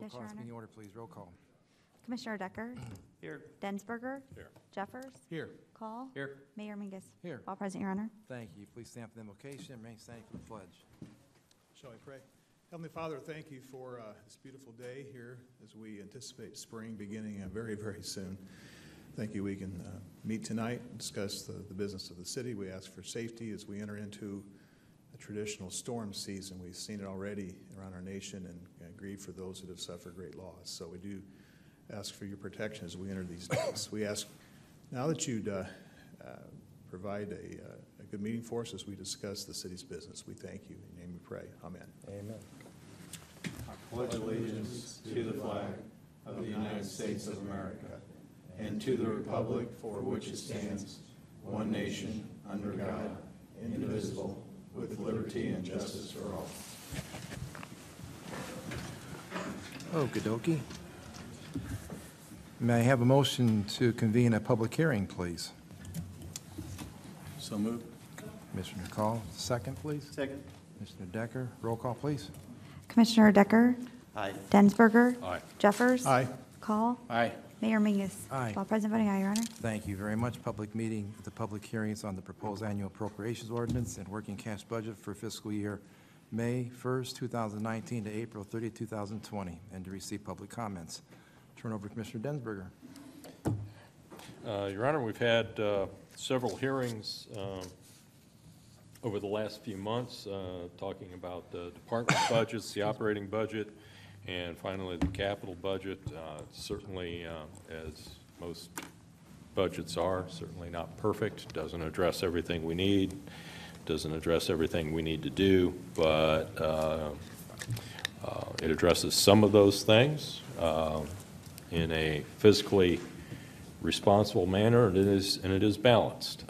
Yes, call Your this Honor. meeting order, please. Roll call. Commissioner Decker? Here. Densberger? Here. Jeffers? Here. Call? Here. Mayor Mingus? Here. All present, Your Honor. Thank you. Please stand for the invocation and remain standing for the pledge. Shall we pray? Heavenly Father, thank you for this beautiful day here as we anticipate spring beginning very, very soon. Thank you. We can meet tonight and discuss the business of the city. We ask for safety as we enter into a traditional storm season. We've seen it already around our nation and grieve for those that have suffered great loss. So we do ask for your protection as we enter these days. We ask now that you'd provide a good meeting for us as we discuss the city's business. We thank you. In your name we pray. Amen. Amen. I pledge allegiance to the flag of the United States of America and to the republic for which it stands, one nation, under God, indivisible, with liberty and justice for all. Okie dokie. May I have a motion to convene a public hearing, please? So moved. Commissioner Call, second, please. Second. Commissioner Decker, roll call, please. Commissioner Decker? Aye. Densberger? Aye. Jeffers? Aye. Call? Aye. Mayor Mingus? Aye. All present, voting aye, Your Honor. Thank you very much. Public meeting, the public hearings on the proposed annual appropriations ordinance and working cash budget for fiscal year May 1st, 2019 to April 30, 2020, and to receive public comments. Turn over to Commissioner Densberger. Your Honor, we've had several hearings over the last few months talking about the department budgets, the operating budget, and finally the capital budget. Certainly, as most budgets are, certainly not perfect, doesn't address everything we need, doesn't address everything we need to do, but it addresses some of those things in a fiscally responsible manner, and it is balanced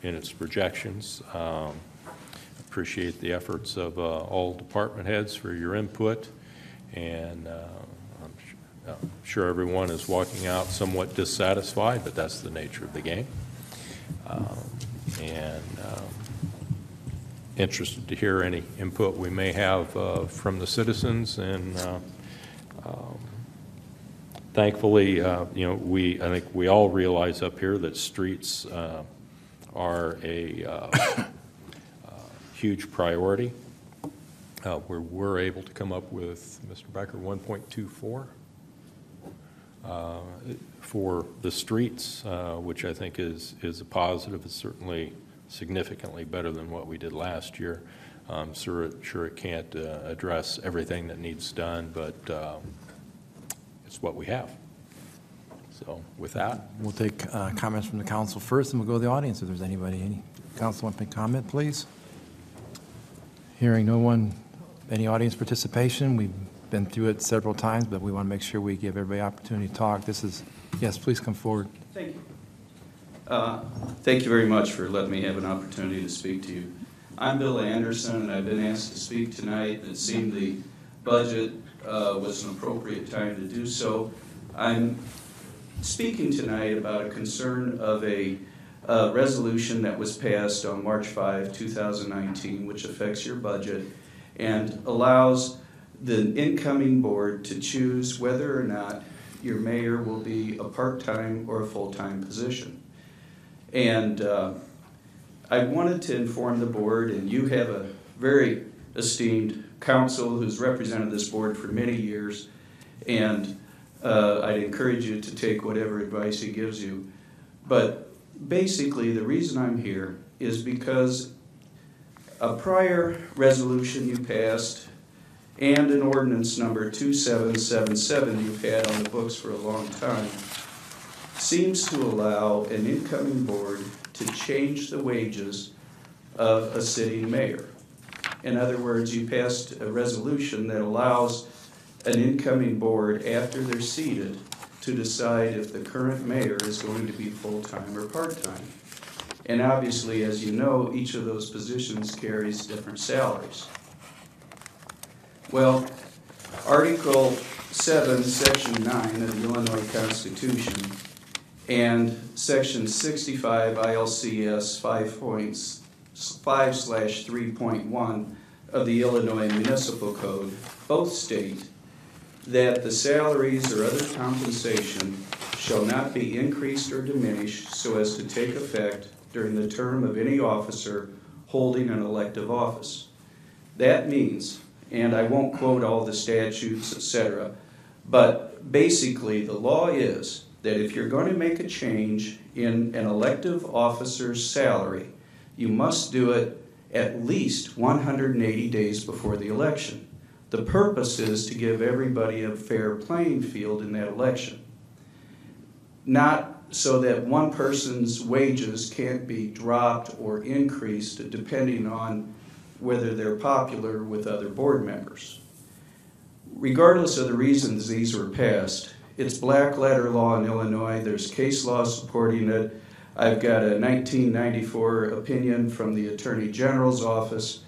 in its projections. Appreciate the efforts of all department heads for your input, and I'm sure everyone is walking out somewhat dissatisfied, but that's the nature of the game. Interested to hear any input we may have from the citizens, and thankfully, I think we all realize up here that streets are a huge priority. We're able to come up with, Mr. Becker, 1.24 for the streets, which I think is a positive. It's certainly significantly better than what we did last year. Sure it can't address everything that needs done, but it's what we have. So with that, We'll take comments from the council first, and we'll go to the audience if there's any council want to comment, please. Hearing no one, any audience participation. We've been through it several times, but we want to make sure we give everybody opportunity to talk. Yes, please come forward. Thank you. Thank you very much for letting me have an opportunity to speak to you. I'm Bill Anderson, and I've been asked to speak tonight. It seemed the budget was an appropriate time to do so. I'm speaking tonight about a concern of a resolution that was passed on March 5, 2019, which affects your budget and allows the incoming board to choose whether or not your mayor will be a part-time or a full-time position. And I wanted to inform the board, and you have a very esteemed council who's represented this board for many years, and I'd encourage you to take whatever advice he gives you. But basically, the reason I'm here is because a prior resolution you passed and an ordinance number 2777 you've had on the books for a long time seems to allow an incoming board to change the wages of a sitting mayor. In other words, you passed a resolution that allows an incoming board, after they're seated, to decide if the current mayor is going to be full-time or part-time. And obviously, as you know, each of those positions carries different salaries. Well, Article 7, Section 9 of the Illinois Constitution and Section 65 ILCS 5/3.1 of the Illinois Municipal Code both state that the salaries or other compensation shall not be increased or diminished so as to take effect during the term of any officer holding an elective office. That means, and I won't quote all the statutes, etc., but basically the law is that if you're going to make a change in an elective officer's salary, you must do it at least 180 days before the election. The purpose is to give everybody a fair playing field in that election. Not so that one person's wages can't be dropped or increased depending on whether they're popular with other board members. Regardless of the reasons these were passed, it's black letter law in Illinois. There's case law supporting it. I've got a 1994 opinion from the Attorney General's office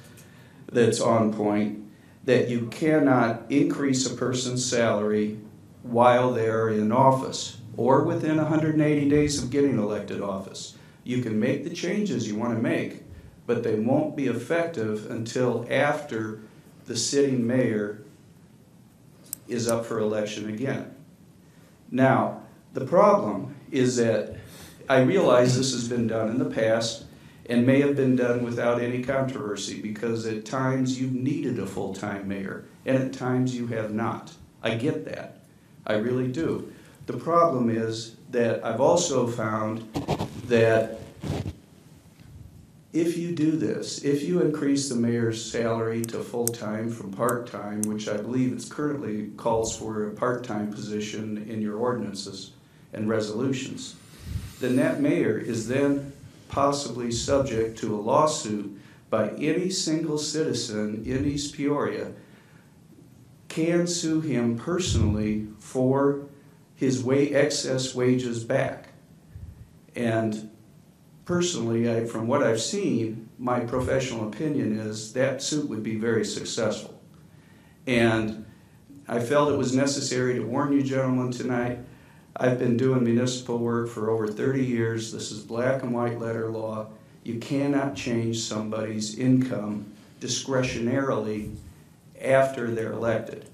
that's on point, that you cannot increase a person's salary while they're in office or within 180 days of getting elected office. You can make the changes you want to make, but they won't be effective until after the sitting mayor is up for election again. Now, the problem is that I realize this has been done in the past and may have been done without any controversy, because at times you've needed a full-time mayor and at times you have not. I get that. I really do. The problem is that I've also found that if you do this, if you increase the mayor's salary to full-time from part-time, which I believe it's currently calls for a part-time position in your ordinances and resolutions, then that mayor is then possibly subject to a lawsuit by any single citizen in East Peoria, can sue him personally for his excess wages back. And personally, from what I've seen, my professional opinion is that suit would be very successful. And I felt it was necessary to warn you gentlemen tonight. I've been doing municipal work for over 30 years. This is black and white letter law. You cannot change somebody's income discretionarily after they're elected.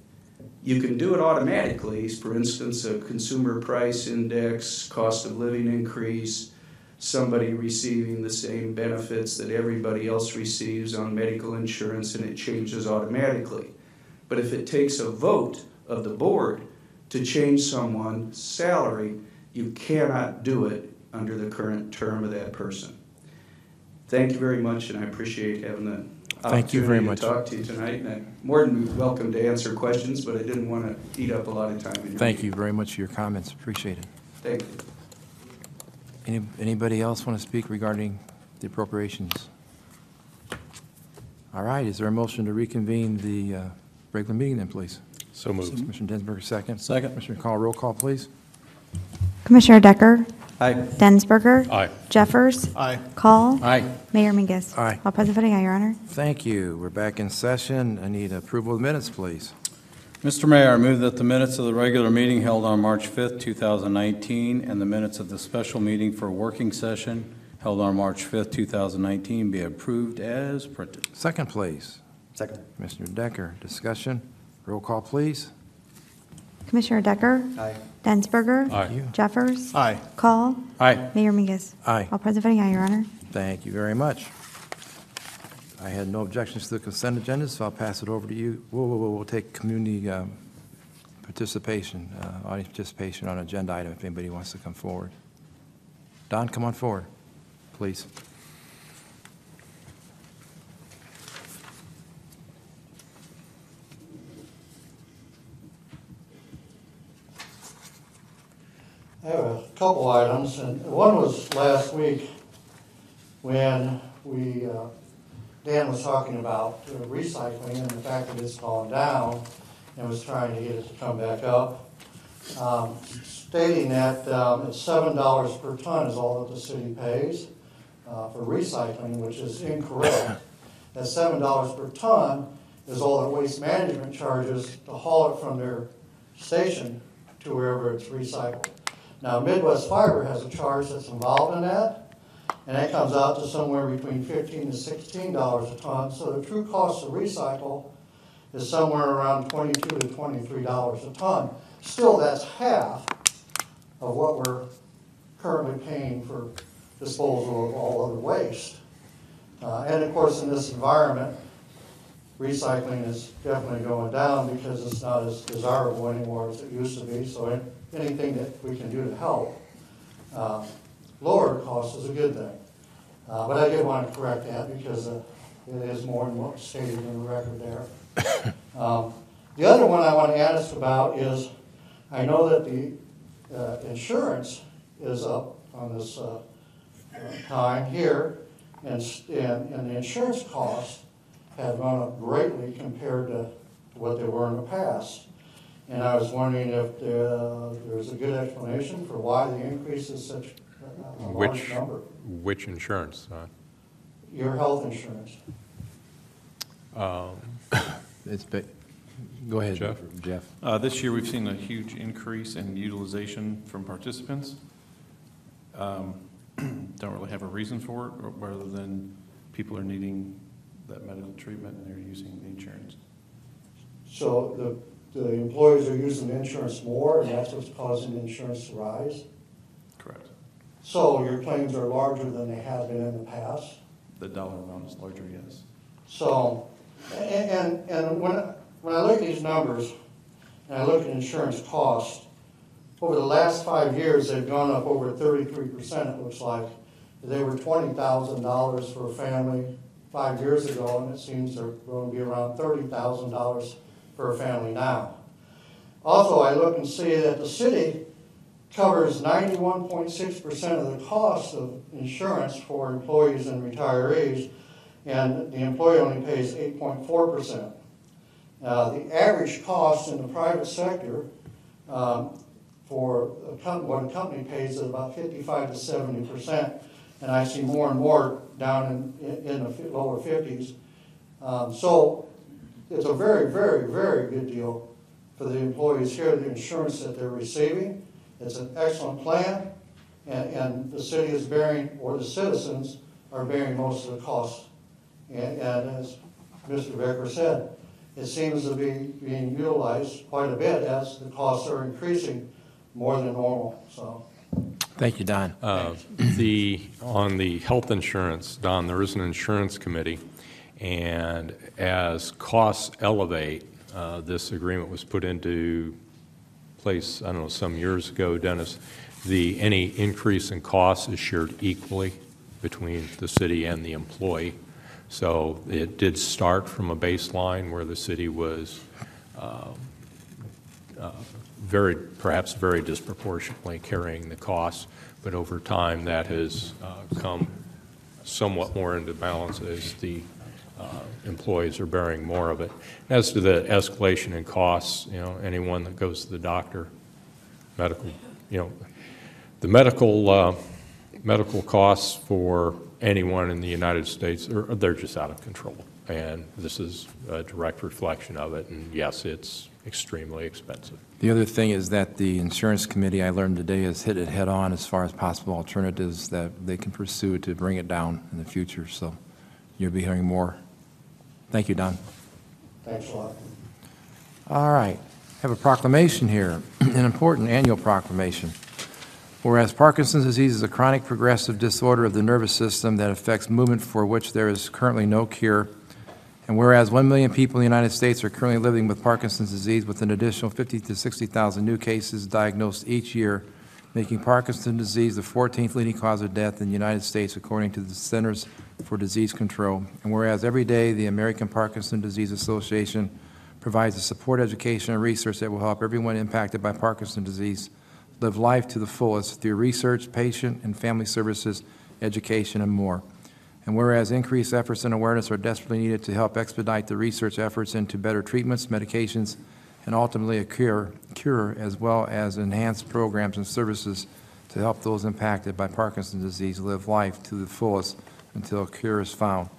You can do it automatically, for instance, a consumer price index, cost of living increase, somebody receiving the same benefits that everybody else receives on medical insurance, and it changes automatically. But if it takes a vote of the board to change someone's salary, you cannot do it under the current term of that person. Thank you very much, and I appreciate having the Thank you very much. to talk to you tonight. And I'm more than welcome to answer questions, but I didn't want to eat up a lot of time in your Thank meeting. you very much for your comments. Appreciate it. Thank you. Anybody else want to speak regarding the appropriations? All right, is there a motion to reconvene the regular meeting then, please? So moved. Commissioner Densberger, second. Second. Commissioner Call, roll call, please. Commissioner Decker? Aye. Densberger? Aye. Jeffers? Aye. Call? Aye. Mayor Mingus? Aye. All present voting aye, Your Honor. Thank you. We're back in session. I need approval of the minutes, please. Mr. Mayor, I move that the minutes of the regular meeting held on March 5th, 2019, and the minutes of the special meeting for working session held on March 5th, 2019 be approved as printed. Second, please. Second. Commissioner Decker, discussion. Roll call, please. Commissioner Decker? Aye. Densberger? Aye. Jeffers? Aye. Call? Aye. Mayor Mingus? Aye. All present voting aye, Your Honor. Thank you very much. I had no objections to the consent agenda, so I'll pass it over to you. We'll take community participation, audience participation on agenda item if anybody wants to come forward. Don, come on forward, please. I have a couple items, and one was last week when Dan was talking about recycling and the fact that it's gone down and was trying to get it to come back up, stating that it's $7 per ton is all that the city pays for recycling, which is incorrect. That $7 per ton is all that Waste Management charges to haul it from their station to wherever it's recycled. Now, Midwest Fiber has a charge that's involved in that, and that comes out to somewhere between $15 to $16 a ton. So the true cost to recycle is somewhere around $22 to $23 a ton. Still, that's half of what we're currently paying for disposal of all other waste. And of course, in this environment, recycling is definitely going down because it's not as desirable anymore as it used to be. So anything that we can do to help lower the cost is a good thing. But I did want to correct that because it is more than what's stated in the record there. The other one I want to ask about is, I know that the insurance is up on this time here, and the insurance costs have gone up greatly compared to what they were in the past. And I was wondering if there's a good explanation for why the increase is such a large number. Which insurance? Your health insurance. Go ahead, Jeff. This year, we've seen a huge increase in utilization from participants. Don't really have a reason for it, rather than people are needing that medical treatment and they're using the insurance. So the employees are using the insurance more, and that's what's causing the insurance to rise? Correct. So your claims are larger than they have been in the past? The dollar amount is larger, yes. So, and when I look at these numbers, and I look at insurance costs, over the last 5 years, they've gone up over 33%, it looks like. They were $20,000 for a family 5 years ago, and it seems they're going to be around $30,000 for a family now. Also, I look and see that the city covers 91.6% of the cost of insurance for employees and retirees, and the employee only pays 8.4%. The average cost in the private sector for what a company pays is about 55 to 70%, and I see more and more down in the lower 50s. So it's a very, very, very good deal for the employees here, the insurance that they're receiving. It's an excellent plan, and the city is bearing, or the citizens are bearing most of the costs. And as Mr. Becker said, it seems to be being utilized quite a bit as the costs are increasing more than normal. So, Thank you, Don. On the health insurance, Don, there is an insurance committee, and as costs elevate, this agreement was put into place, I don't know, some years ago, Dennis. Any increase in costs is shared equally between the city and the employee. So it did start from a baseline where the city was perhaps very disproportionately carrying the costs, but over time that has come somewhat more into balance as the employees are bearing more of it. As to the escalation in costs, anyone that goes to the doctor, the medical costs for anyone in the United States, they're just out of control. And this is a direct reflection of it. And yes, it's extremely expensive. The other thing is that the insurance committee, I learned today, has hit it head on as far as possible alternatives that they can pursue to bring it down in the future. So you'll be hearing more. Thank you, Don. thanks a lot. All right. I have a proclamation here, an important annual proclamation. Whereas Parkinson's disease is a chronic progressive disorder of the nervous system that affects movement for which there is currently no cure, and whereas 1 million people in the United States are currently living with Parkinson's disease, with an additional 50,000 to 60,000 new cases diagnosed each year, making Parkinson's disease the 14th leading cause of death in the United States, according to the Centers for Disease Control. And whereas every day the American Parkinson's Disease Association provides the support, education, and research that will help everyone impacted by Parkinson's disease live life to the fullest through research, patient and family services, education, and more. And whereas increased efforts and awareness are desperately needed to help expedite the research efforts into better treatments, medications, and ultimately a cure, as well as enhanced programs and services to help those impacted by Parkinson's disease live life to the fullest until a cure is found.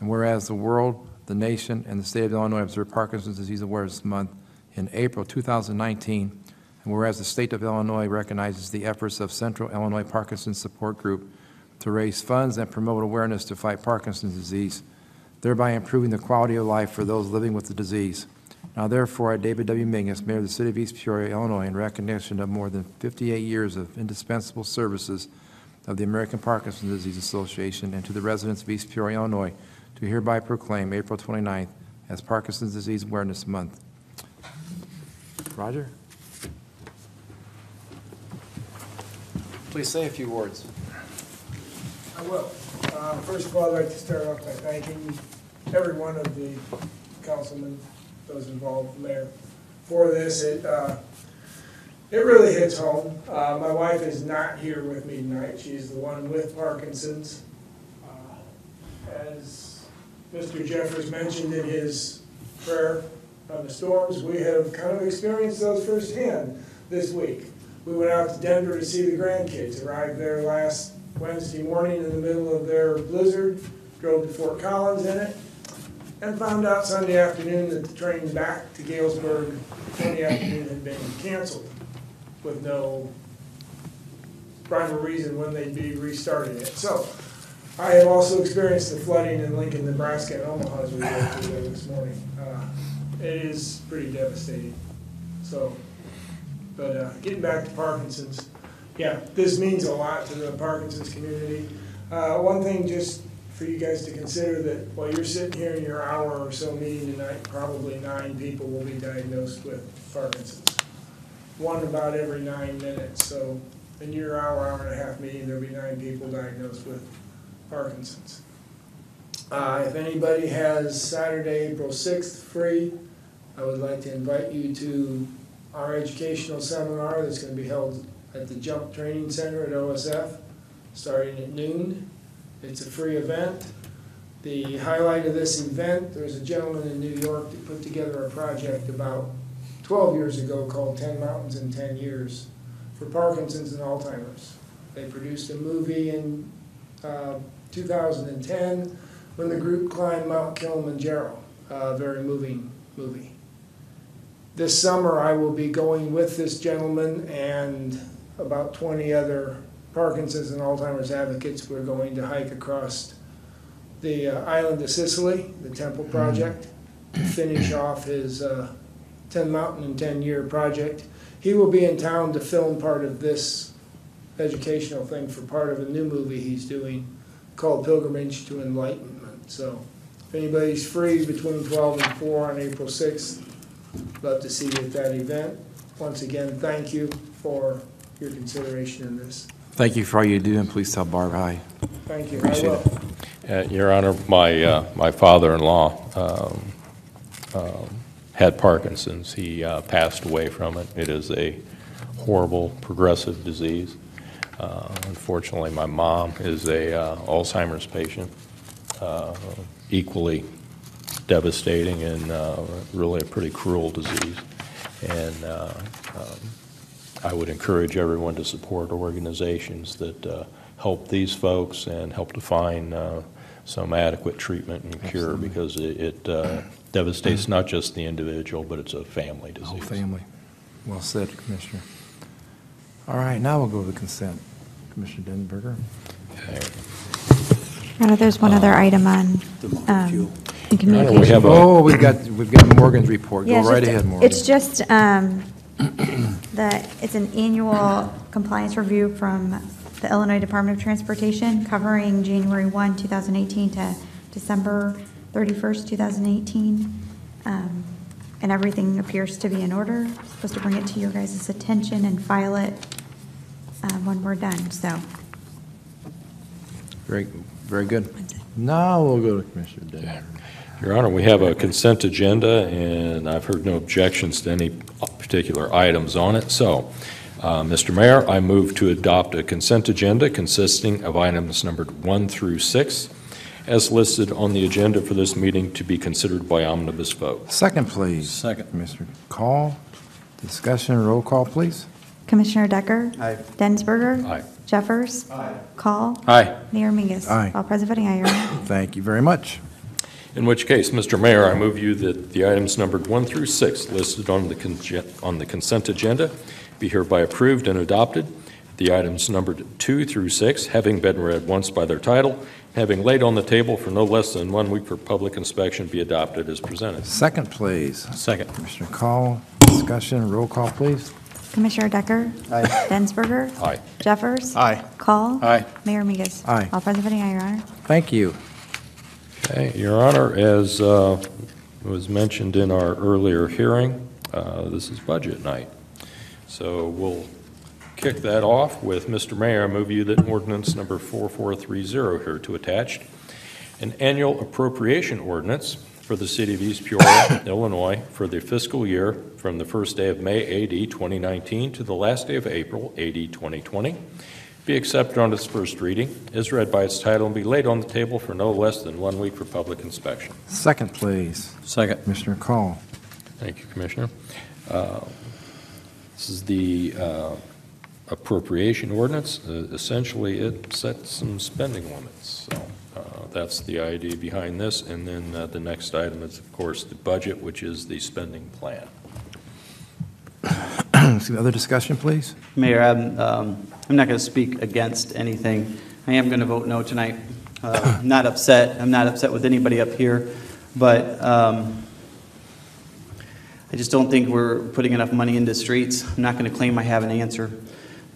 And whereas the world, the nation, and the state of Illinois observe Parkinson's Disease Awareness Month in April 2019, and whereas the state of Illinois recognizes the efforts of Central Illinois Parkinson's Support Group to raise funds and promote awareness to fight Parkinson's disease, thereby improving the quality of life for those living with the disease. Now therefore, I, David W. Mingus, Mayor of the City of East Peoria, Illinois, in recognition of more than 58 years of indispensable services of the American Parkinson's Disease Association and to the residents of East Peoria, Illinois, do hereby proclaim April 29th as Parkinson's Disease Awareness Month. Roger? Please say a few words. I will. First of all, I'd like to start off by thanking every one of the councilmen, those involved, the mayor, for this. It really hits home. My wife is not here with me tonight. She's the one with Parkinson's. As Mr. Jeffers mentioned in his prayer on the storms, we have kind of experienced those firsthand this week. We went out to Denver to see the grandkids, arrived there last Wednesday morning in the middle of their blizzard, drove to Fort Collins in it, and found out Sunday afternoon that the train back to Galesburg Sunday afternoon had been canceled with no rhyme or reason when they'd be restarting it. So I have also experienced the flooding in Lincoln, Nebraska and Omaha as we went through there this morning. It is pretty devastating. So, but getting back to Parkinson's, yeah, this means a lot to the Parkinson's community. One thing just for you guys to consider, that while you're sitting here in your hour or so meeting tonight, probably 9 people will be diagnosed with Parkinson's. One about every 9 minutes. So in your hour and a half meeting, there'll be 9 people diagnosed with Parkinson's. If anybody has Saturday, April 6th free, I would like to invite you to our educational seminar that's going to be held at the Jump Training Center at OSF, starting at noon. It's a free event. The highlight of this event, there's a gentleman in New York that put together a project about 12 years ago called 10 Mountains in 10 Years for Parkinson's and Alzheimer's. They produced a movie in 2010 when the group climbed Mount Kilimanjaro, a very moving movie. This summer I will be going with this gentleman and about 20 other Parkinson's and Alzheimer's advocates. We're going to hike across the island of Sicily, the Temple Project, to finish off his 10 Mountain in 10 Year project. He will be in town to film part of this educational thing for part of a new movie he's doing called Pilgrimage to Enlightenment. So if anybody's free between 12 and 4 on April 6th, love to see you at that event. Once again, thank you for your consideration in this. Thank you for all you do, and please tell Barb hi. Thank you. Appreciate I will. Your Honor, my father-in-law had Parkinson's. He passed away from it. It is a horrible progressive disease. Unfortunately, my mom is a Alzheimer's patient, equally devastating and really a pretty cruel disease. And I would encourage everyone to support organizations that help these folks and help to find some adequate treatment and cure. Absolutely. Because it devastates not just the individual, but it's a family disease. Whole family. Well said, Commissioner. All right, now we'll go to the consent. Commissioner Denberger. Okay. There's one other item on in communication. We have we've got Morgan's report. Yeah, Go right ahead, Morgan. It's just it's an annual compliance review from the Illinois Department of Transportation covering January 1, 2018 to December 31st, 2018. And everything appears to be in order. I'm supposed to bring it to your guys' attention and file it when we're done, so. Very, very good. Now we'll go to Commissioner Denberger. Your Honor, we have a consent agenda, and I've heard no objections to any particular items on it. So, Mr. Mayor, I move to adopt a consent agenda consisting of items numbered 1 through 6, as listed on the agenda for this meeting to be considered by omnibus vote. Second, please. Second. Commissioner Call. Discussion, roll call, please. Commissioner Decker? Aye. Densberger? Aye. Jeffers? Aye. Call? Aye. Mayor Mingus? Aye. All present voting aye, Your Honor. Thank you very much. In which case, Mr. Mayor, I move you that the items numbered 1 through 6 listed on the consent agenda be hereby approved and adopted. The items numbered 2 through 6, having been read once by their title, having laid on the table for no less than 1 week for public inspection, be adopted as presented. Second, please. Second. Commissioner Call, discussion, roll call, please. Commissioner Decker? Aye. Densberger? Aye. Jeffers? Aye. Call? Aye. Mayor Migas? Aye. All present voting aye, Your Honor. Thank you. Okay, Your Honor, as was mentioned in our earlier hearing, this is budget night. So we'll kick that off with, Mr. Mayor, I move you that ordinance number 4430 here to attached, an annual appropriation ordinance for the city of East Peoria, Illinois, for the fiscal year from the first day of May AD 2019 to the last day of April AD 2020, be accepted on its first reading, is read by its title, and be laid on the table for no less than 1 week for public inspection. Second, please. Second. Commissioner Call. Thank you, Commissioner. This is the appropriation ordinance. Essentially, it sets some spending limits. So that's the idea behind this. And then the next item is, of course, the budget, which is the spending plan. Some other discussion, please? Mayor, I'm not going to speak against anything. I am going to vote no tonight. Not upset. I'm not upset with anybody up here, but I just don't think we're putting enough money into streets. I'm not going to claim I have an answer.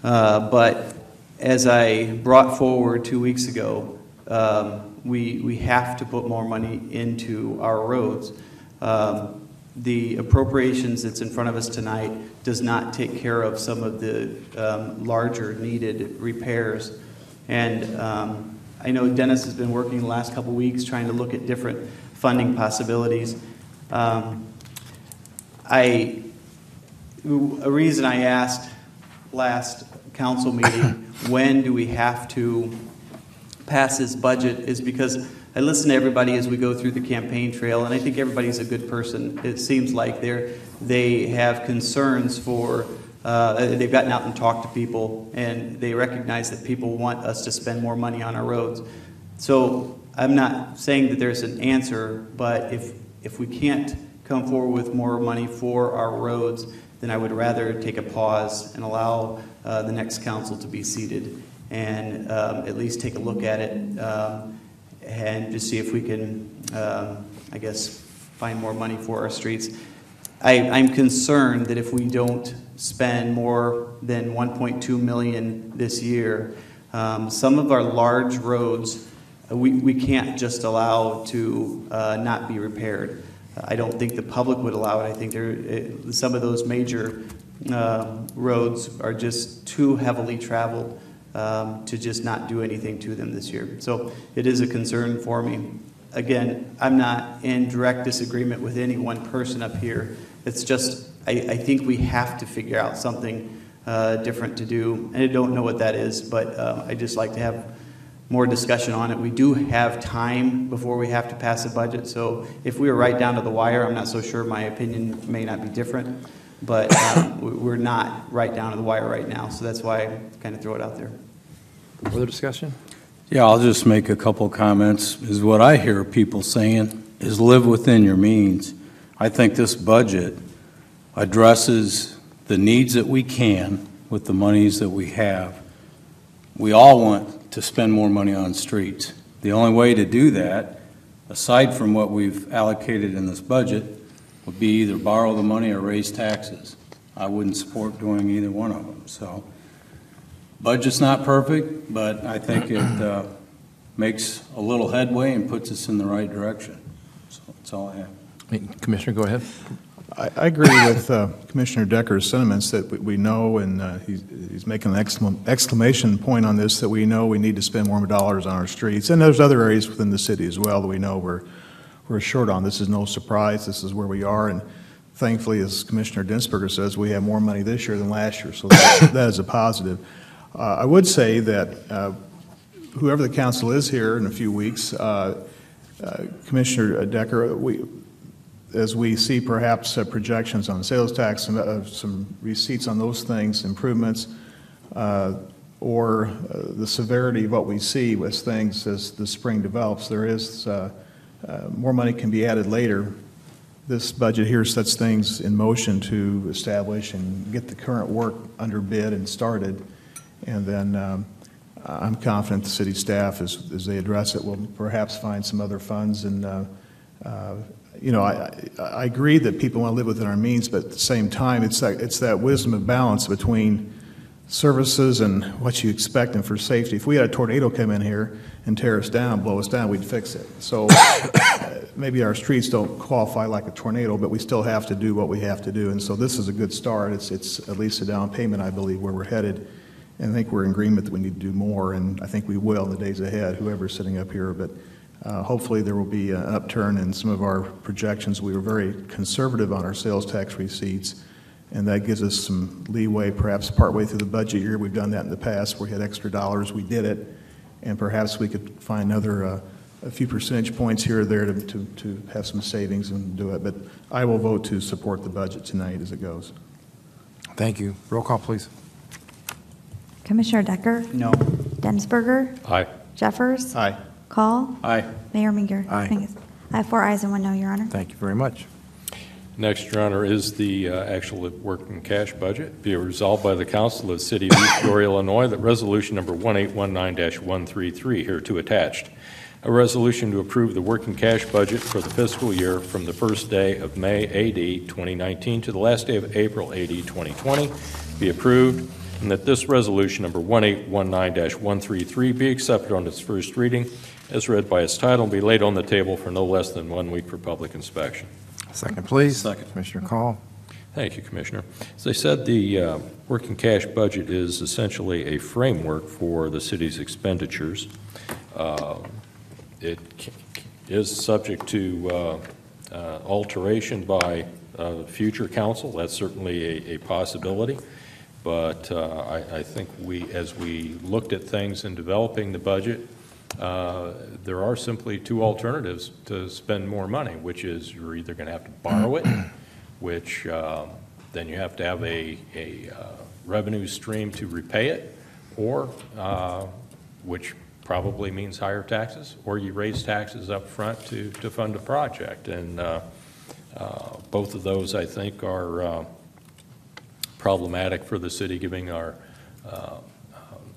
But as I brought forward 2 weeks ago, we have to put more money into our roads. The appropriations that's in front of us tonight does not take care of some of the larger needed repairs. And I know Dennis has been working the last couple weeks trying to look at different funding possibilities. A reason I asked last council meeting, when do we have to pass this budget, is because I listen to everybody as we go through the campaign trail, and I think everybody's a good person. It seems like they have concerns for, they've gotten out and talked to people, and they recognize that people want us to spend more money on our roads. So I'm not saying that there's an answer, but if we can't come forward with more money for our roads, then I would rather take a pause and allow the next council to be seated and at least take a look at it and just see if we can, I guess, find more money for our streets. I'm concerned that if we don't spend more than $1.2 million this year, some of our large roads we can't just allow to not be repaired. I don't think the public would allow it. I think some of those major roads are just too heavily traveled to just not do anything to them this year. So it is a concern for me. Again, I'm not in direct disagreement with any one person up here. It's just I think we have to figure out something different to do. And I don't know what that is, but I'd just like to have more discussion on it. We do have time before we have to pass a budget, so if we were right down to the wire, I'm not so sure, my opinion may not be different, but we're not right down to the wire right now, so that's why I kind of throw it out there. Further discussion? Yeah, I'll just make a couple comments. Is what I hear people saying is live within your means. I think this budget addresses the needs that we can with the monies that we have. We all want to spend more money on streets. The only way to do that, aside from what we've allocated in this budget, would be either borrow the money or raise taxes. I wouldn't support doing either one of them. So, budget's not perfect, but I think it makes a little headway and puts us in the right direction. So that's all I have. Commissioner, go ahead. I agree with Commissioner Decker's sentiments that we know, and he's making an exclamation point on this, that we know we need to spend more dollars on our streets. And there's other areas within the city as well that we know we're short on. This is no surprise. This is where we are. And thankfully, as Commissioner Densberger says, we have more money this year than last year. So that is a positive. I would say that whoever the council is here in a few weeks, Commissioner Decker, as we see perhaps projections on sales tax and some receipts on those things, improvements, or the severity of what we see as things as the spring develops, there is more money can be added later. This budget here sets things in motion to establish and get the current work under bid and started. And then I'm confident the city staff, as they address it, will perhaps find some other funds. And, you know, I agree that people want to live within our means, but at the same time, it's that wisdom of balance between services and what you expect and for safety. If we had a tornado come in here and tear us down, blow us down, we'd fix it. So maybe our streets don't qualify like a tornado, but we still have to do what we have to do. And so this is a good start. It's at least a down payment, I believe, where we're headed. And I think we're in agreement that we need to do more, and I think we will in the days ahead, whoever's sitting up here. But hopefully there will be an upturn in some of our projections. We were very conservative on our sales tax receipts, and that gives us some leeway, perhaps partway through the budget year. We've done that in the past. We had extra dollars. We did it, and perhaps we could find another a few percentage points here or there to have some savings and do it. But I will vote to support the budget tonight as it goes. Thank you. Roll call, please. Commissioner Decker? No. Densberger? Aye. Jeffers? Aye. Call? Aye. Mayor Minger? Aye. I have 4 ayes and 1 no, Your Honor. Thank you very much. Next, Your Honor, is the actual working cash budget. Be it resolved by the Council of the City of East Peoria, Illinois, that resolution number 1819-133 hereto attached, a resolution to approve the working cash budget for the fiscal year from the first day of May AD 2019 to the last day of April AD 2020 be approved, and that this resolution number 1819-133 be accepted on its first reading as read by its title and be laid on the table for no less than 1 week for public inspection. Second, please. Second. Commissioner Call. Thank you, Commissioner. As I said, the working cash budget is essentially a framework for the city's expenditures. It is subject to alteration by future council. That's certainly a possibility. But I think as we looked at things in developing the budget, there are simply 2 alternatives to spend more money, which is you're either going to have to borrow it, which then you have to have a revenue stream to repay it, or which probably means higher taxes, or you raise taxes up front to fund a project. And both of those, I think, are problematic for the city, given our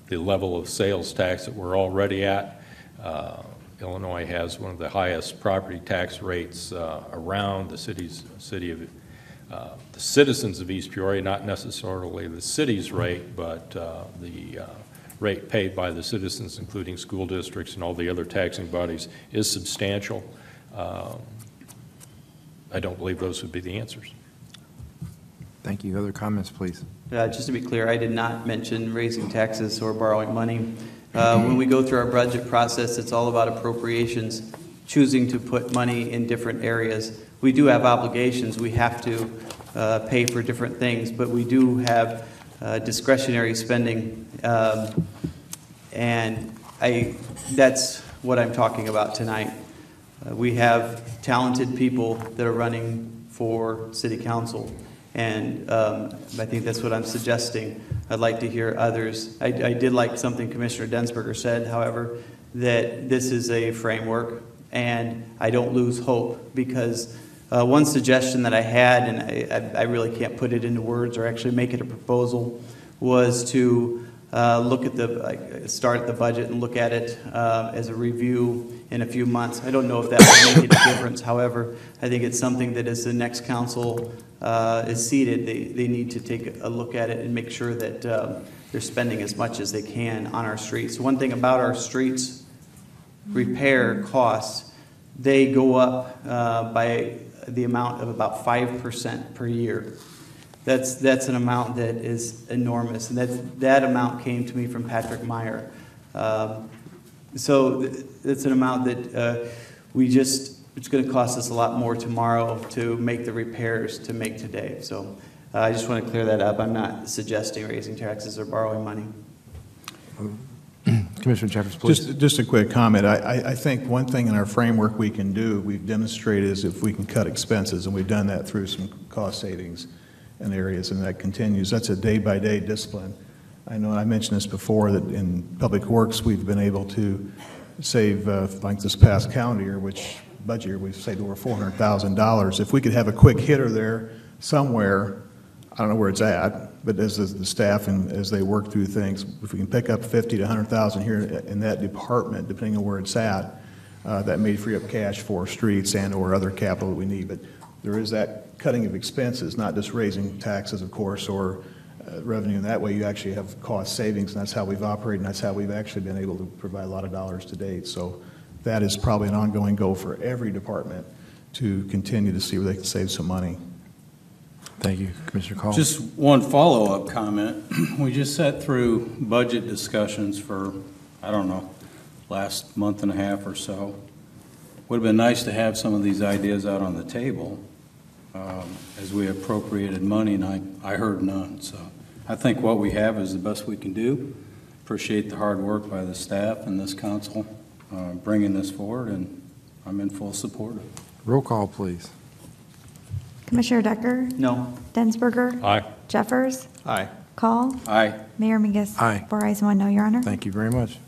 the level of sales tax that we're already at. Illinois has one of the highest property tax rates around the citizens of East Peoria, not necessarily the city's rate, but the rate paid by the citizens, including school districts and all the other taxing bodies, is substantial. I don't believe those would be the answers. Thank you. Other comments, please. Just to be clear, I did not mention raising taxes or borrowing money. When we go through our budget process, it's all about appropriations, choosing to put money in different areas. We do have obligations. We have to pay for different things, but we do have discretionary spending, and that's what I'm talking about tonight. We have talented people that are running for city council, and I think that's what I'm suggesting. I'd like to hear others. I did like something Commissioner Densberger said, however, that this is a framework, and I don't lose hope, because one suggestion that I had, and I really can't put it into words or actually make it a proposal, was to look at start at the budget and look at it as a review in a few months. I don't know if that would make a difference. However, I think it's something that as the next council is seated, they need to take a look at it and make sure that they're spending as much as they can on our streets. One thing about our streets repair costs, they go up by the amount of about 5% per year. That's an amount that is enormous, and that amount came to me from Patrick Meyer. So that's an amount that it's going to cost us a lot more tomorrow to make the repairs to make today. So I just want to clear that up. I'm not suggesting raising taxes or borrowing money. Commissioner Jeffers, please. Just a quick comment. I think one thing in our framework we can do, we've demonstrated, is if we can cut expenses, and we've done that through some cost savings in areas, and that continues. That's a day-by-day discipline. I know I mentioned this before, that in Public Works we've been able to save, like this past calendar year, budget year, we've saved over $400,000. If we could have a quick hitter there somewhere, I don't know where it's at, but as the staff and as they work through things, if we can pick up 50 to 100,000 here in that department, depending on where it's at, that may free up cash for streets and or other capital that we need. But there is that cutting of expenses, not just raising taxes, of course, or revenue. In that way, you actually have cost savings, and that's how we've operated, and that's how we've actually been able to provide a lot of dollars to date. So that is probably an ongoing goal for every department to continue to see where they can save some money. Thank you, Commissioner Call. Just one follow-up comment. We just sat through budget discussions for, I don't know, last month and a half or so. Would have been nice to have some of these ideas out on the table as we appropriated money, and I heard none. So I think what we have is the best we can do. Appreciate the hard work by the staff and this council bringing this forward, and I'm in full support of it. Roll call, please. Commissioner Decker? No. Densberger? Aye. Jeffers? Aye. Call? Aye. Mayor Mingus? Aye. 4 ayes, 1 no, Your Honor. Thank you very much.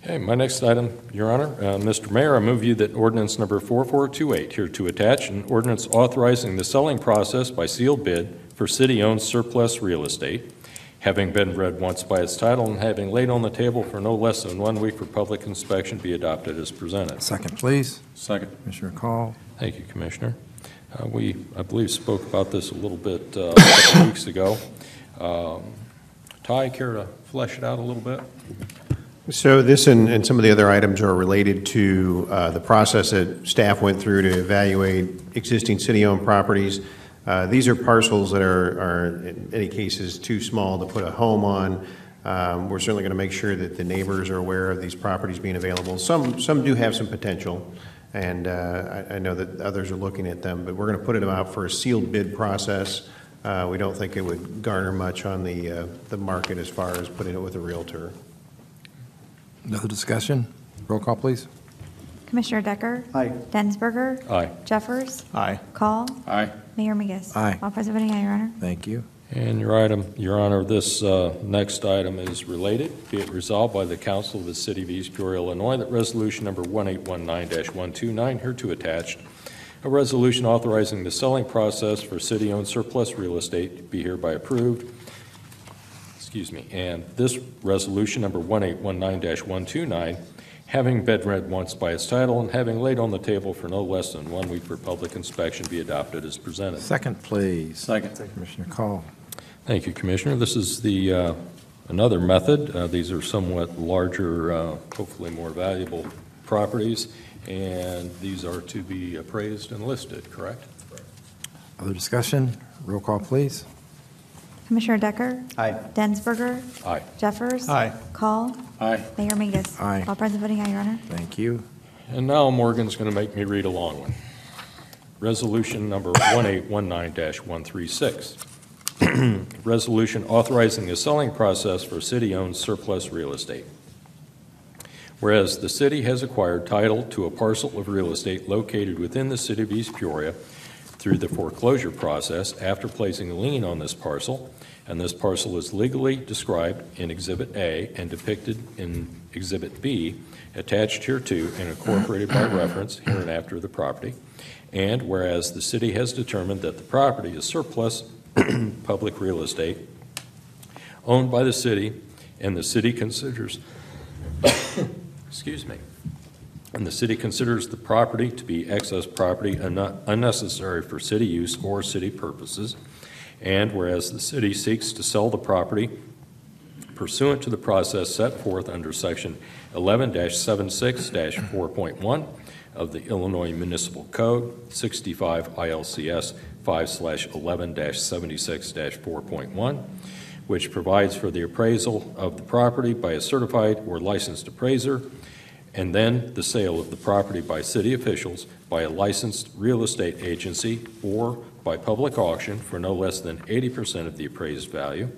Okay, my next item, Your Honor, Mr. Mayor, I move you that ordinance number 4428, here to attach, an ordinance authorizing the selling process by sealed bid for city-owned surplus real estate, having been read once by its title and having laid on the table for no less than 1 week for public inspection, be adopted as presented. Second, please. Second. Commissioner Call. Thank you, Commissioner. We, I believe, spoke about this a little bit a couple weeks ago. Ty, care to flesh it out a little bit? So this and some of the other items are related to the process that staff went through to evaluate existing city-owned properties. These are parcels that are in many cases too small to put a home on. We're certainly going to make sure that the neighbors are aware of these properties being available. Some do have some potential, and I know that others are looking at them, but we're going to put it out for a sealed bid process. We don't think it would garner much on the market as far as putting it with a realtor. Another discussion? Roll call, please. Commissioner Decker? Aye. Densberger? Aye. Jeffers? Aye. Call? Aye. Mayor Mingus? Aye. All present voting aye, Your Honor. Thank you. And Your Honor, this next item is related. Be it resolved by the Council of the City of East Peoria, Illinois, that resolution number 1819-129, hereto attached, a resolution authorizing the selling process for city-owned surplus real estate be hereby approved. Excuse me. And this resolution number 1819-129, having been read once by its title and having laid on the table for no less than 1 week for public inspection, be adopted as presented. Second, please. Second. Commissioner Call. Thank you, Commissioner. This is the another method. These are somewhat larger, hopefully more valuable properties, and these are to be appraised and listed, correct? Other discussion? Roll call, please. Commissioner Decker? Aye. Densberger? Aye. Jeffers? Aye. Call? Aye. Mayor Mingus? Aye. All present voting aye, Your Honor. Thank you. And now Morgan's going to make me read a long one. Resolution number 1819-136. Resolution authorizing the selling process for city-owned surplus real estate. Whereas the city has acquired title to a parcel of real estate located within the city of East Peoria through the foreclosure process after placing a lien on this parcel, and this parcel is legally described in Exhibit A and depicted in Exhibit B, attached hereto and incorporated by reference hereinafter the property. And whereas the city has determined that the property is surplus public real estate owned by the city, and the city considers excuse me, and the city considers the property to be excess property unnecessary for city use or city purposes, and whereas the city seeks to sell the property pursuant to the process set forth under Section 11-76-4.1 of the Illinois Municipal Code, 65 ILCS 5/11-76-4.1, which provides for the appraisal of the property by a certified or licensed appraiser, and then the sale of the property by city officials by a licensed real estate agency or by public auction for no less than 80% of the appraised value.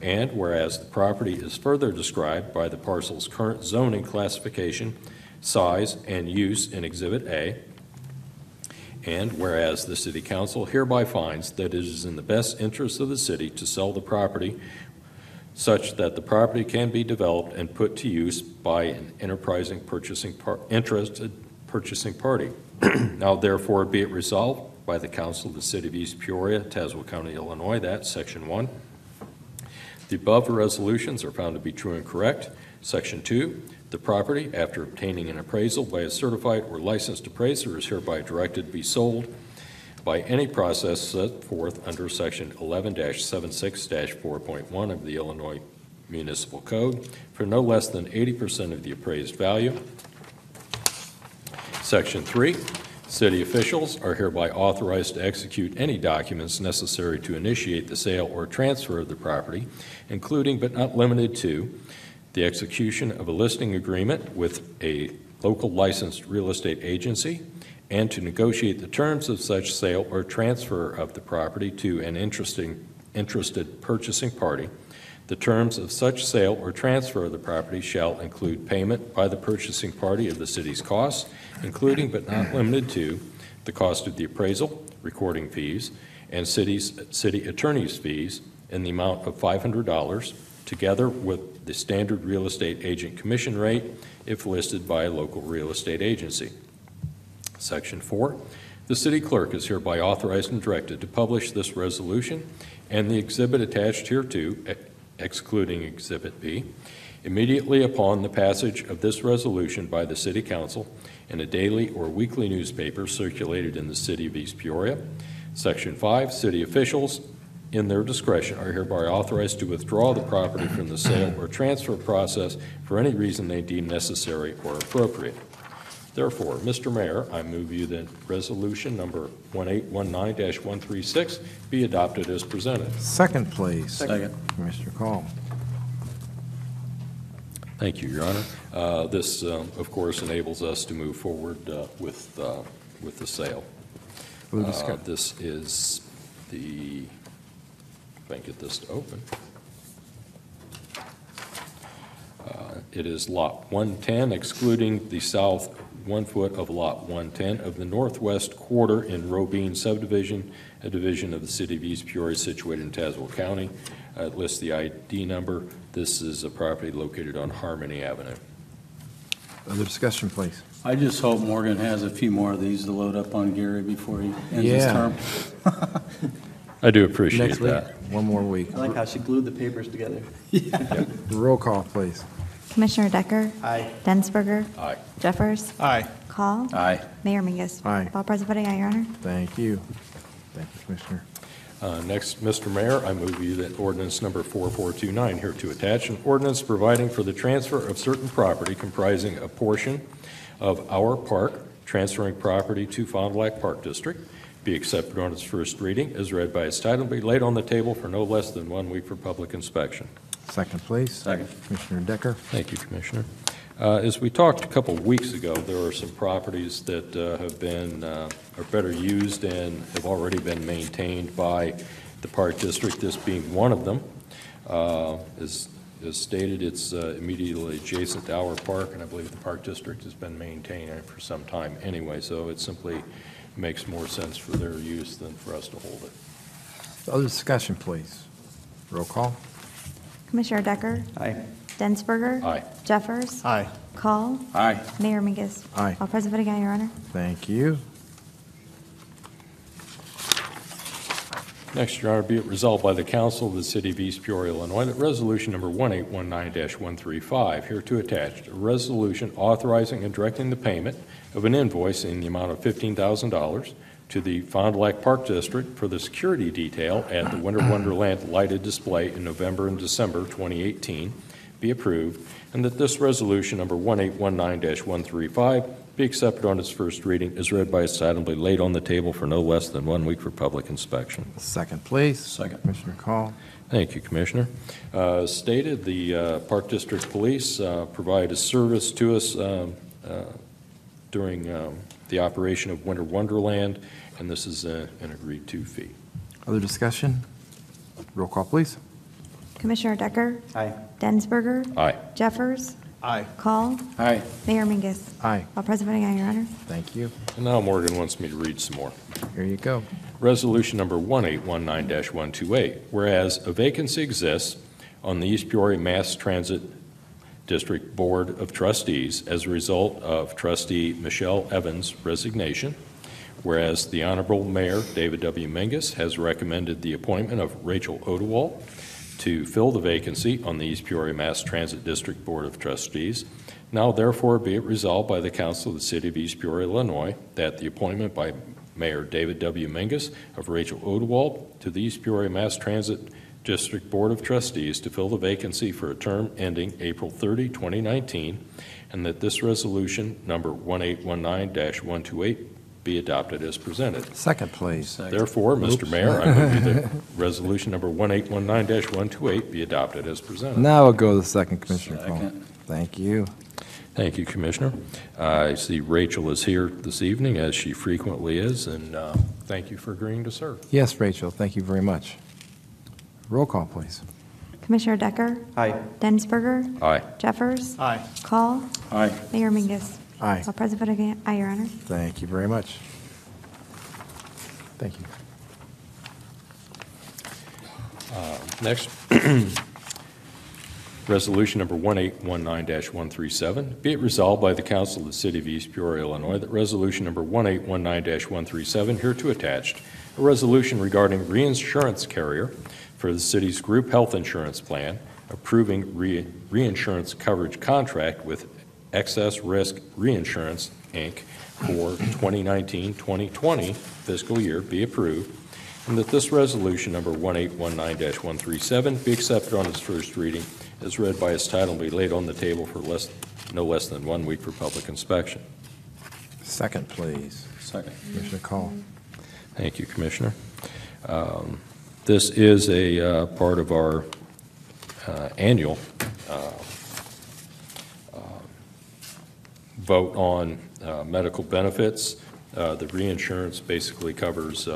And whereas the property is further described by the parcel's current zoning classification, size, and use in Exhibit A, and whereas the City Council hereby finds that it is in the best interest of the city to sell the property such that the property can be developed and put to use by an enterprising interested purchasing party. Now therefore be it resolved by the Council of the City of East Peoria, Tazewell County, Illinois, that Section 1. The above resolutions are found to be true and correct. Section 2, the property, after obtaining an appraisal by a certified or licensed appraiser, is hereby directed to be sold by any process set forth under Section 11-76-4.1 of the Illinois Municipal Code for no less than 80% of the appraised value. Section 3, city officials are hereby authorized to execute any documents necessary to initiate the sale or transfer of the property, including but not limited to the execution of a listing agreement with a local licensed real estate agency, and to negotiate the terms of such sale or transfer of the property to an interested purchasing party. The terms of such sale or transfer of the property shall include payment by the purchasing party of the city's costs, including but not limited to the cost of the appraisal, recording fees, and city attorney's fees in the amount of $500, together with the standard real estate agent commission rate if listed by a local real estate agency. Section 4, the city clerk is hereby authorized and directed to publish this resolution and the exhibit attached hereto, excluding Exhibit B, immediately upon the passage of this resolution by the City Council in a daily or weekly newspaper circulated in the City of East Peoria. Section 5, city officials, in their discretion, are hereby authorized to withdraw the property from the sale or transfer process for any reason they deem necessary or appropriate. Therefore, Mr. Mayor, I move you that resolution number 1819-136 be adopted as presented. Second, please. Second. Commissioner Call. Thank you, Your Honor. This, of course, enables us to move forward with the sale. This is the, if I can get this to open. It is Lot 110, excluding the south 1 foot of Lot 110 of the northwest quarter in Robine subdivision, a division of the City of East Peoria situated in Tazewell County. It lists the ID number. This is a property located on Harmony Avenue. Other discussion, please. I just hope Morgan has a few more of these to load up on Gary before he ends his term. I do appreciate Next week, that. one more week. I like how she glued the papers together. Roll call, please. Commissioner Decker? Aye. Densberger? Aye. Jeffers? Aye. Call? Aye. Mayor Mingus? Aye. All present voting aye, Your Honor. Thank you. Thank you, Commissioner. Next, Mr. Mayor, I move you that ordinance number 4429 here to attach an ordinance providing for the transfer of certain property comprising a portion of our park, transferring property to Fond du Lac Park District, be accepted on its first reading as read by its title, be laid on the table for no less than 1 week for public inspection. Second, please. Second. Commissioner Decker. Thank you, Commissioner. As we talked a couple of weeks ago, there are some properties that have been, are better used and have already been maintained by the Park District, this being one of them. As stated, it's immediately adjacent to our park, and I believe the Park District has been maintaining it for some time anyway, so it simply makes more sense for their use than for us to hold it. Other discussion, please. Roll call. Commissioner Decker? Aye. Densberger? Aye. Jeffers? Aye. Call? Aye. Mayor Mingus? Aye. All present voting aye, Your Honor. Thank you. Next, Your Honor, be it resolved by the Council of the City of East Peoria, Illinois, that resolution number 1819-135, here to attach, a resolution authorizing and directing the payment of an invoice in the amount of $15,000 to the Fond du Lac Park District for the security detail at the Winter Wonderland lighted display in November and December 2018 be approved, and that this resolution number 1819-135 be accepted on its first reading as read by its title and be laid on the table for no less than 1 week for public inspection. Second, please. Second. Commissioner Call. Thank you, Commissioner. Stated, the Park District Police provide a service to us during the operation of Winter Wonderland, and this is an agreed-to fee. Other discussion? Roll call, please. Commissioner Decker? Aye. Densberger? Aye. Jeffers? Aye. Call? Aye. Mayor Mingus? Aye. All present voting aye, Your Honor. Thank you. And now Morgan wants me to read some more. Here you go. Resolution number 1819-128, whereas a vacancy exists on the East Peoria Mass Transit District Board of Trustees as a result of trustee Michelle Evans' resignation, whereas the Honorable Mayor David W. Mingus has recommended the appointment of Rachel Odewald to fill the vacancy on the East Peoria Mass Transit District Board of Trustees. Now therefore be it resolved by the Council of the City of East Peoria, Illinois, that the appointment by Mayor David W. Mingus of Rachel Odewald to the East Peoria Mass Transit District Board of Trustees to fill the vacancy for a term ending April 30, 2019, and that this resolution number 1819-128 be adopted as presented. Second, please. Therefore, Mr. Mayor, I move that resolution number 1819-128 be adopted as presented. Now we'll go to the second, Commissioner Cole. Second. Thank you. Thank you, Commissioner. I see Rachel is here this evening, as she frequently is, and thank you for agreeing to serve. Yes, Rachel, thank you very much. Roll call, please. Commissioner Decker? Aye. Densberger? Aye. Jeffers? Aye. Call? Aye. Mayor Mingus? Aye. All present, vote again. Aye, Your Honor. Thank you very much. Thank you. Next, resolution number 1819-137. Be it resolved by the Council of the City of East Peoria, Illinois, that resolution number 1819-137, hereto attached, a resolution regarding reinsurance carrier for the city's group health insurance plan, approving reinsurance coverage contract with Excess Risk Reinsurance, Inc. for 2019-2020 fiscal year be approved, and that this resolution number 1819-137 be accepted on its first reading as read by its title and be laid on the table for no less than 1 week for public inspection. Second, please. Second. Commissioner Call. Thank you, Commissioner. This is a part of our annual vote on medical benefits. The reinsurance basically covers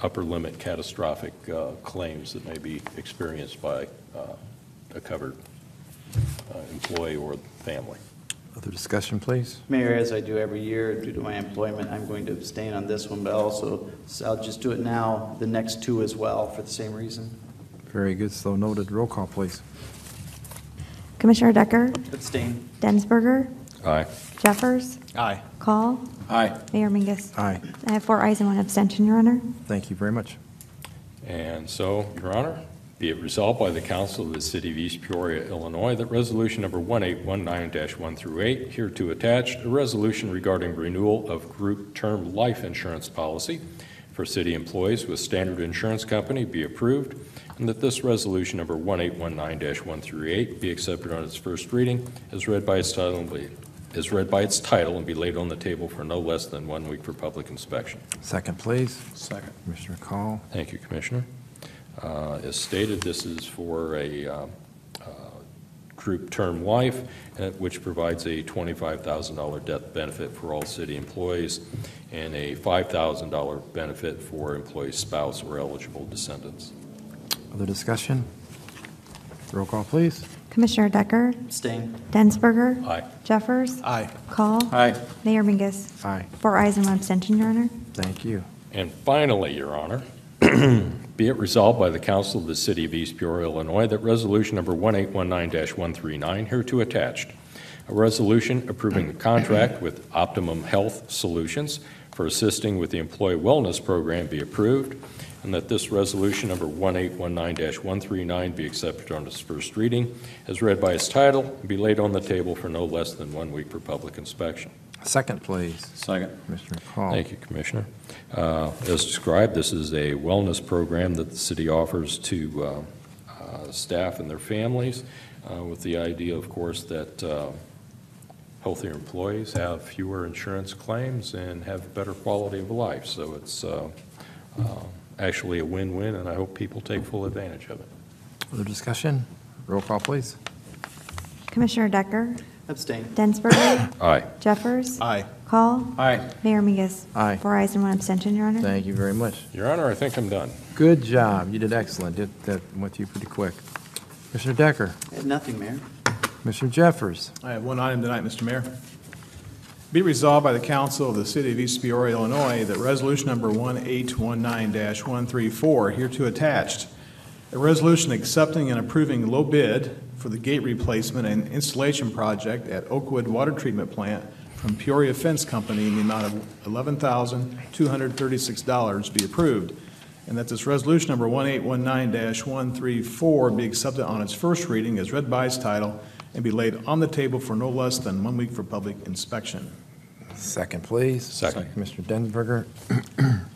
upper limit catastrophic claims that may be experienced by a covered employee or family. Other discussion, please? Mayor, as I do every year due to my employment, I'm going to abstain on this one, but also, so I'll just do it now, the next two as well, for the same reason. Very good, so noted. Roll call, please. Commissioner Decker? Abstain. Densberger? Aye. Jeffers? Aye. Call? Aye. Mayor Mingus? Aye. I have 4 ayes and 1 abstention, Your Honor. Thank you very much. And so, Your Honor, be it resolved by the Council of the City of East Peoria, Illinois, that resolution number 1819-1 through 8, hereto attached, a resolution regarding renewal of group term life insurance policy for city employees with Standard Insurance Company be approved, and that this resolution number 1819-1 through 8 be accepted on its first reading as read by its title and be laid on the table for no less than 1 week for public inspection. Second, please. Second. Commissioner Call. Thank you, Commissioner. As stated, this is for a group term life, which provides a $25,000 death benefit for all city employees and a $5,000 benefit for employee spouse or eligible descendants. Other discussion? Roll call, please. Commissioner Decker? Abstain. Densberger? Aye. Jeffers? Aye. Call? Aye. Mayor Mingus? Aye. 4 ayes and 1 abstention, Your Honor. Thank you. And finally, Your Honor, be it resolved by the Council of the City of East Peoria, Illinois, that resolution number 1819-139, hereto attached, a resolution approving the contract with Optimum Health Solutions for assisting with the Employee Wellness Program be approved, and that this resolution number 1819-139 be accepted on its first reading as read by its title and be laid on the table for no less than 1 week for public inspection. Second, please. Second. Commissioner Call. Thank you, Commissioner. As described, this is a wellness program that the city offers to staff and their families with the idea, of course, that healthier employees have fewer insurance claims and have better quality of life. So it's actually a win-win, and I hope people take full advantage of it. Other discussion? Roll call, please. Commissioner Decker? Abstain. Densberger? Aye. Jeffers? Aye. Call? Aye. Mayor Mingus? Aye. 4 ayes and 1 abstention, Your Honor. Thank you very much. Your Honor, I think I'm done. Good job. You did excellent. That went through pretty quick. Commissioner Decker. I have nothing, Mayor. Commissioner Jeffers. I have one item tonight, Mr. Mayor. Be resolved by the Council of the City of East Peoria, Illinois, that resolution number 1819-134, hereto attached, a resolution accepting and approving low bid for the gate replacement and installation project at Oakwood Water Treatment Plant from Peoria Fence Company in the amount of $11,236 be approved, and that this resolution number 1819-134 be accepted on its first reading as read by its title and be laid on the table for no less than 1 week for public inspection. Second, please. Second. Commissioner Densberger.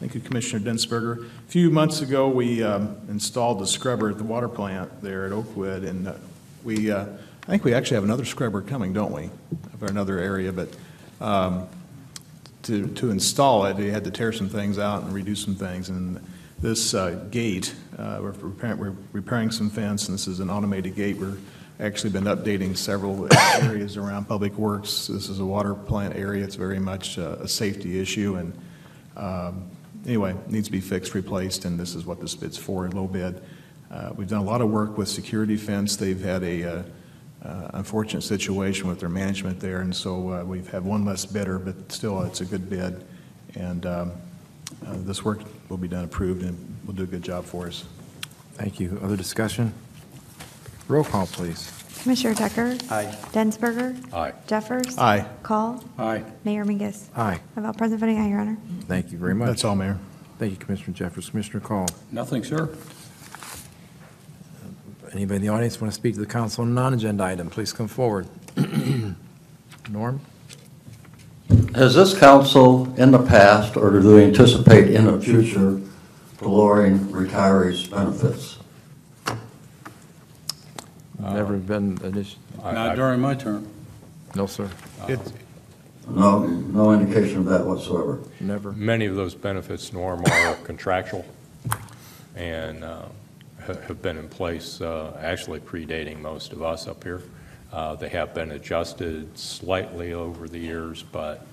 Thank you, Commissioner Densberger. A few months ago, we installed the scrubber at the water plant there at Oakwood, and I think we actually have another scrubber coming, don't we, for another area, but to install it, we had to tear some things out and redo some things, and this gate, we're repairing some fence, and this is an automated gate. We're actually been updating several areas around Public Works. This is a water plant area. It's very much a safety issue, and anyway, it needs to be fixed, replaced, and this is what this bid's for, a low bid. We've done a lot of work with security fence. They've had a unfortunate situation with their management there, and so we've had one less bidder, but still it's a good bid, and this work will be done, approved, and will do a good job for us. Thank you. Other discussion? Roll call, please. Commissioner Decker? Aye. Densberger? Aye. Jeffers? Aye. Call? Aye. Mayor Mingus? Aye. I vote present voting aye, Your Honor. Thank you very much. That's all, Mayor. Thank you, Commissioner Jeffers. Commissioner Call. Nothing, sir. Anybody in the audience want to speak to the council on a non-agenda item, please come forward. Norm? Has this council in the past, or do they anticipate in the future, lowering retirees' benefits? Never been an issue. Not during my term. No, sir. No indication of that whatsoever. Never. Many of those benefits, Norm, are contractual and have been in place actually predating most of us up here. They have been adjusted slightly over the years, but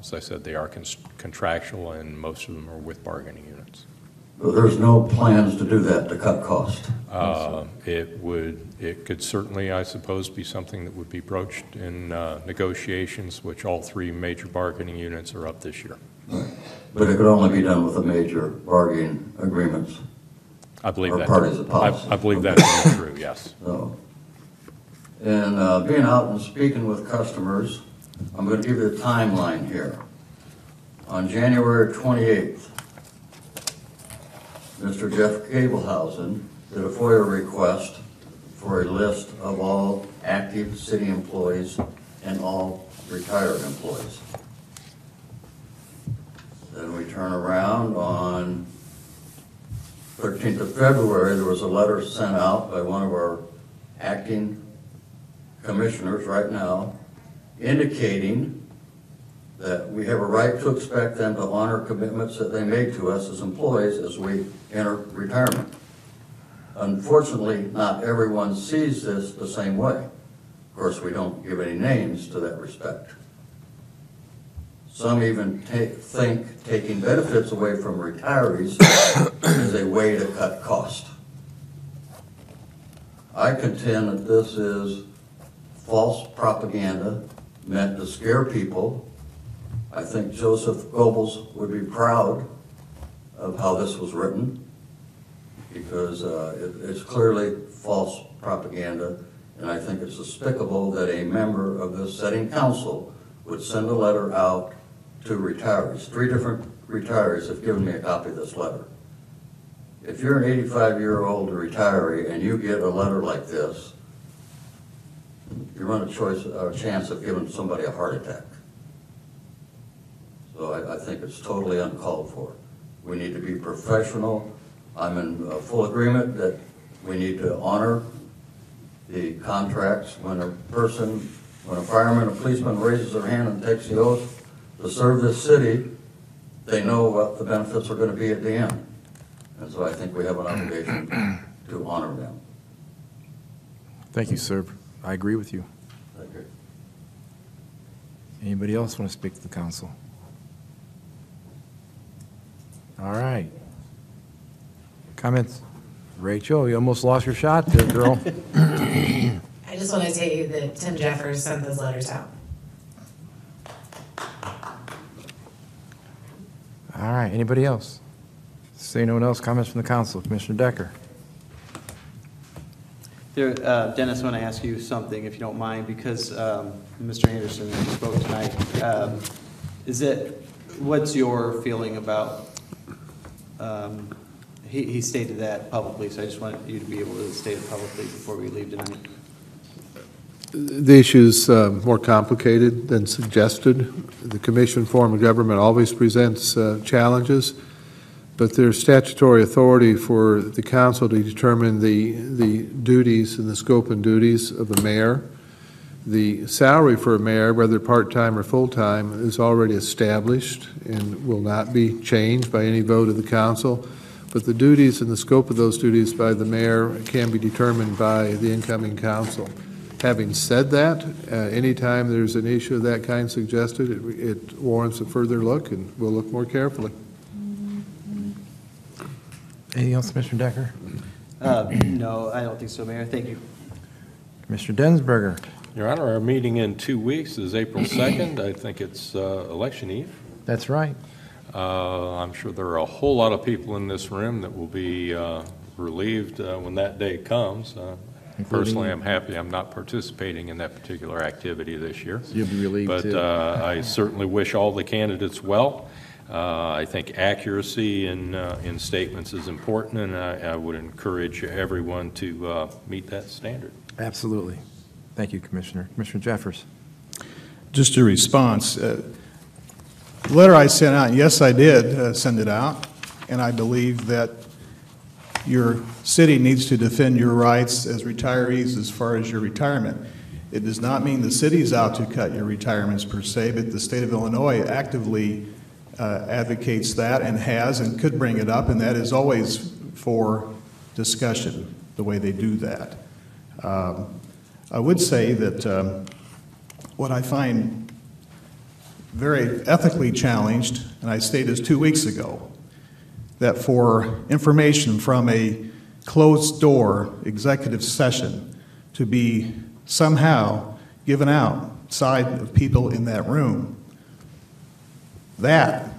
as I said, they are contractual, and most of them are with bargaining units. But there's no plans to do that to cut cost. It could certainly, I suppose, be something that would be broached in negotiations, which all three major bargaining units are up this year. But it could only be done with the major bargaining agreements. I believe or that. parties of policy. I believe that to be true, yes. So, and being out and speaking with customers, I'm going to give you the timeline here. On January 28th, Mr. Jeff Gablehausen did a FOIA request for a list of all active city employees and all retired employees. Then we turn around on 13th of February, there was a letter sent out by one of our acting commissioners right now indicating that we have a right to expect them to honor commitments that they made to us as employees as we enter retirement. Unfortunately, not everyone sees this the same way. Of course, we don't give any names to that respect. Some even think taking benefits away from retirees is a way to cut cost. I contend that this is false propaganda meant to scare people. I think Joseph Goebbels would be proud of how this was written, because it's clearly false propaganda, and I think it's despicable that a member of this setting council would send a letter out to retirees. 3 different retirees have given me a copy of this letter. If you're an 85-year-old retiree and you get a letter like this, you run a chance of giving somebody a heart attack. So I think it's totally uncalled for. We need to be professional. I'm in full agreement that we need to honor the contracts. When a fireman, a policeman raises their hand and takes the oath to serve this city, they know what the benefits are going to be at the end. And so I think we have an obligation to honor them. Thank you, sir. I agree with you. Thank you. Anybody else want to speak to the council? All right. Comments? Rachel, you almost lost your shot there, girl. I just want to tell you that Tim Jeffers sent those letters out. All right, anybody else? Seeing no one else, comments from the council. Commissioner Decker. Dennis, I want to ask you something, if you don't mind, because Mr. Anderson spoke tonight. What's your feeling about, he stated that publicly, so I just want you to be able to state it publicly before we leave tonight. The issue's more complicated than suggested. The Commission form of government always presents challenges, but there's statutory authority for the council to determine the duties and the scope and duties of a mayor. The salary for a mayor, whether part-time or full-time, is already established and will not be changed by any vote of the council. But the duties and the scope of those duties by the mayor can be determined by the incoming council. Having said that, anytime there's an issue of that kind suggested, it warrants a further look, and we'll look more carefully. Anything else, Commissioner Decker? No, I don't think so, Mayor. Thank you. Commissioner Densberger? Your Honor, our meeting in 2 weeks is April 2nd. I think it's election eve. That's right. I'm sure there are a whole lot of people in this room that will be relieved when that day comes. Personally, I'm happy I'm not participating in that particular activity this year. So you'll be relieved, but too. I certainly wish all the candidates well. I think accuracy in statements is important, and I would encourage everyone to meet that standard. Absolutely. Thank you, Commissioner. Commissioner Jeffers. Just a response. The letter I sent out, yes, I did send it out, and I believe that your city needs to defend your rights as retirees as far as your retirement. It does not mean the city's out to cut your retirements per se, but the state of Illinois actively advocates that and has and could bring it up, and that is always for discussion, the way they do that. I would say that what I find very ethically challenged, and I stated this 2 weeks ago, that for information from a closed-door executive session to be somehow given outside of people in that room, that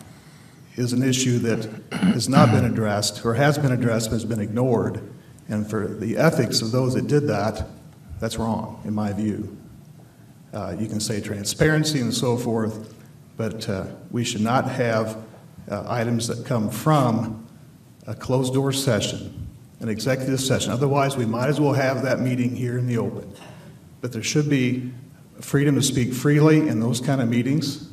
is an issue that has not been addressed, or has been addressed but has been ignored. And for the ethics of those that did that, that's wrong, in my view. You can say transparency and so forth, but we should not have items that come from a closed-door session, an executive session. Otherwise, we might as well have that meeting here in the open. But there should be freedom to speak freely in those kind of meetings,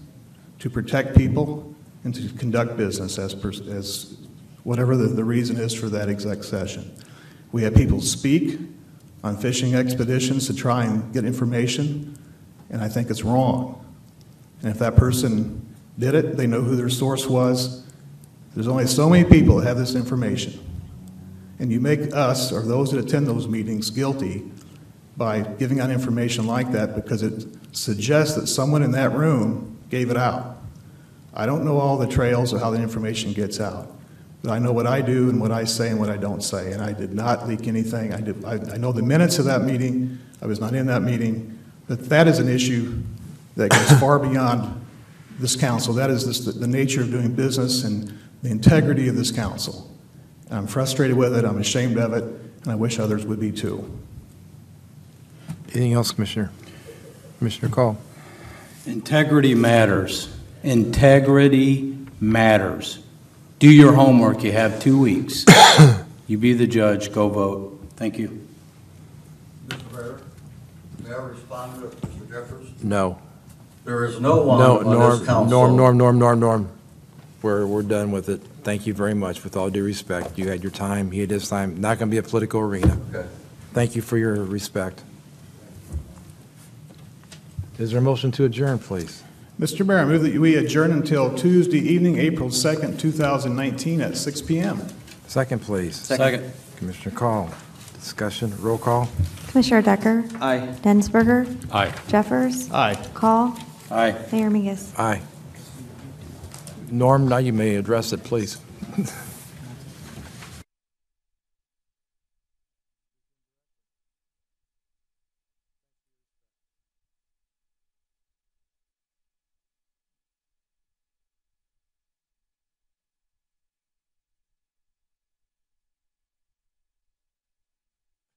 to protect people and to conduct business as whatever the reason is for that exec session. We have people speak on fishing expeditions to try and get information, and I think it's wrong. And if that person did it, they know who their source was. There's only so many people that have this information. And you make us, or those that attend those meetings, guilty by giving out information like that because it suggests that someone in that room gave it out. I don't know all the trails of how the information gets out, but I know what I do and what I say and what I don't say, and I did not leak anything. I know the minutes of that meeting. I was not in that meeting, but that is an issue that goes far beyond this council. That is the nature of doing business and the integrity of this council. I'm frustrated with it, I'm ashamed of it, and I wish others would be too. Anything else, Commissioner? Commissioner Call. Integrity matters. Integrity matters. Do your homework. You have 2 weeks. You be the judge. Go vote. Thank you. Mr. Mayor, may I respond to Mr. Jeffers? No. There is no one on this council. Norm. We're done with it. Thank you very much. With all due respect, you had your time. He had his time. Not going to be a political arena. Okay. Thank you for your respect. Is there a motion to adjourn, please? Mr. Mayor, I move that we adjourn until Tuesday evening, April 2nd, 2019 at 6 p.m. Second, please. Second. Commissioner Call. Discussion, roll call. Commissioner Decker? Aye. Densberger? Aye. Jeffers? Aye. Call? Aye. Mayor Mingus? Aye. Norm, now you may address it, please.